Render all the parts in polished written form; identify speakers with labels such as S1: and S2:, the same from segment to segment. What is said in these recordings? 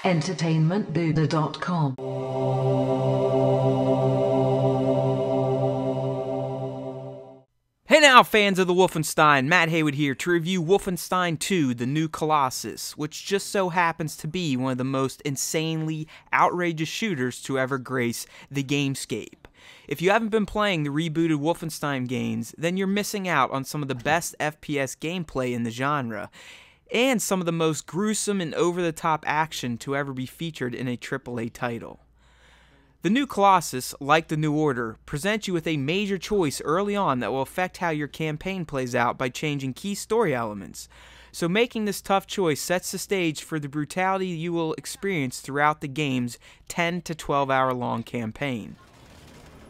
S1: entertainmentbuddha.com.
S2: Hey now, fans of the Wolfenstein, Matt Haywood here to review Wolfenstein 2, the new Colossus, which just so happens to be one of the most insanely outrageous shooters to ever grace the gamescape. If you haven't been playing the rebooted Wolfenstein games, then you're missing out on some of the best FPS gameplay in the genre, and some of the most gruesome and over-the-top action to ever be featured in a AAA title. The new Colossus, like the New Order, presents you with a major choice early on that will affect how your campaign plays out by changing key story elements. So making this tough choice sets the stage for the brutality you will experience throughout the game's 10 to 12 hour long campaign.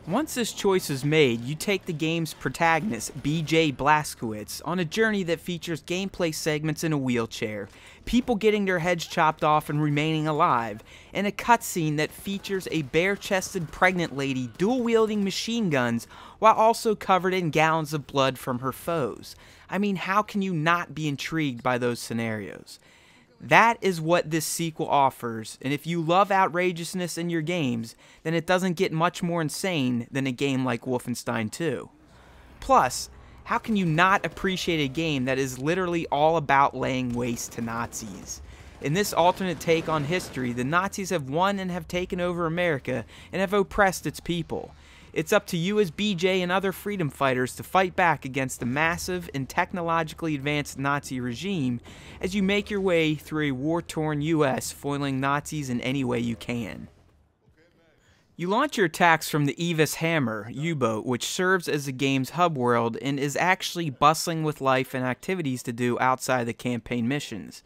S2: Once this choice is made, you take the game's protagonist, BJ Blazkowicz, on a journey that features gameplay segments in a wheelchair, people getting their heads chopped off and remaining alive, and a cutscene that features a bare-chested pregnant lady dual-wielding machine guns while also covered in gallons of blood from her foes. I mean, how can you not be intrigued by those scenarios? That is what this sequel offers, and if you love outrageousness in your games, then it doesn't get much more insane than a game like Wolfenstein 2. Plus, how can you not appreciate a game that is literally all about laying waste to Nazis? In this alternate take on history, the Nazis have won and have taken over America and have oppressed its people. It's up to you as BJ and other freedom fighters to fight back against the massive and technologically advanced Nazi regime as you make your way through a war-torn US, foiling Nazis in any way you can. You launch your attacks from the Evis Hammer U-boat, which serves as the game's hub world and is actually bustling with life and activities to do outside the campaign missions.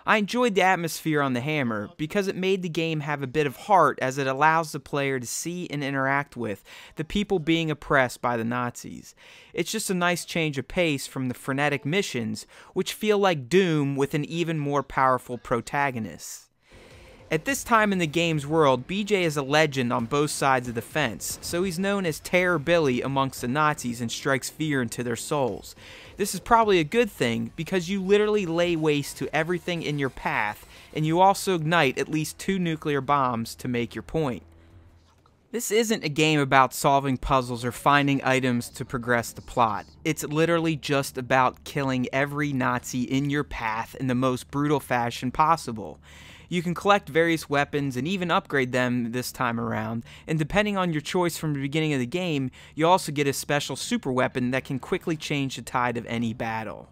S2: I enjoyed the atmosphere on the Hammer because it made the game have a bit of heart, as it allows the player to see and interact with the people being oppressed by the Nazis. It's just a nice change of pace from the frenetic missions, which feel like Doom with an even more powerful protagonist. At this time in the game's world, BJ is a legend on both sides of the fence, so he's known as Terror Billy amongst the Nazis and strikes fear into their souls. This is probably a good thing because you literally lay waste to everything in your path, and you also ignite at least 2 nuclear bombs to make your point. This isn't a game about solving puzzles or finding items to progress the plot. It's literally just about killing every Nazi in your path in the most brutal fashion possible. You can collect various weapons and even upgrade them this time around, and depending on your choice from the beginning of the game, you also get a special super weapon that can quickly change the tide of any battle.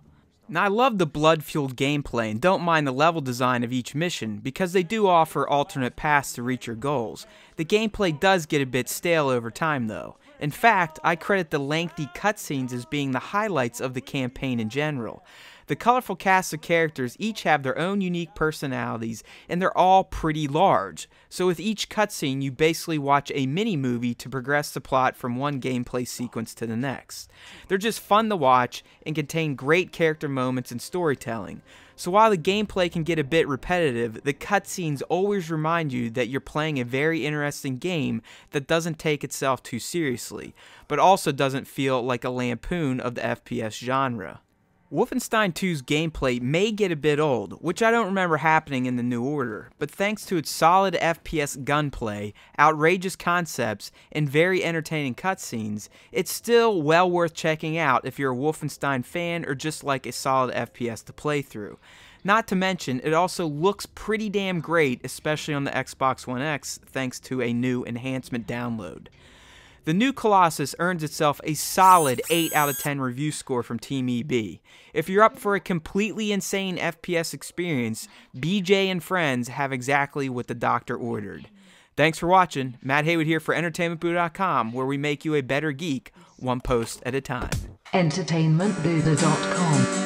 S2: Now, I love the blood-fueled gameplay and don't mind the level design of each mission because they do offer alternate paths to reach your goals. The gameplay does get a bit stale over time though. In fact, I credit the lengthy cutscenes as being the highlights of the campaign in general. The colorful cast of characters each have their own unique personalities, and they're all pretty large. So with each cutscene, you basically watch a mini-movie to progress the plot from one gameplay sequence to the next. They're just fun to watch and contain great character moments and storytelling. So while the gameplay can get a bit repetitive, the cutscenes always remind you that you're playing a very interesting game that doesn't take itself too seriously, but also doesn't feel like a lampoon of the FPS genre. Wolfenstein 2's gameplay may get a bit old, which I don't remember happening in the New Order, but thanks to its solid FPS gunplay, outrageous concepts, and very entertaining cutscenes, it's still well worth checking out if you're a Wolfenstein fan or just like a solid FPS to play through. Not to mention, it also looks pretty damn great, especially on the Xbox One X, thanks to a new enhancement download. The new Colossus earns itself a solid 8 out of 10 review score from Team EB. If you're up for a completely insane FPS experience, BJ and friends have exactly what the doctor ordered. Thanks for watching. Matt Haywood here for entertainmentbuddha.com, where we make you a better geek, one post at a time.
S1: entertainmentbuddha.com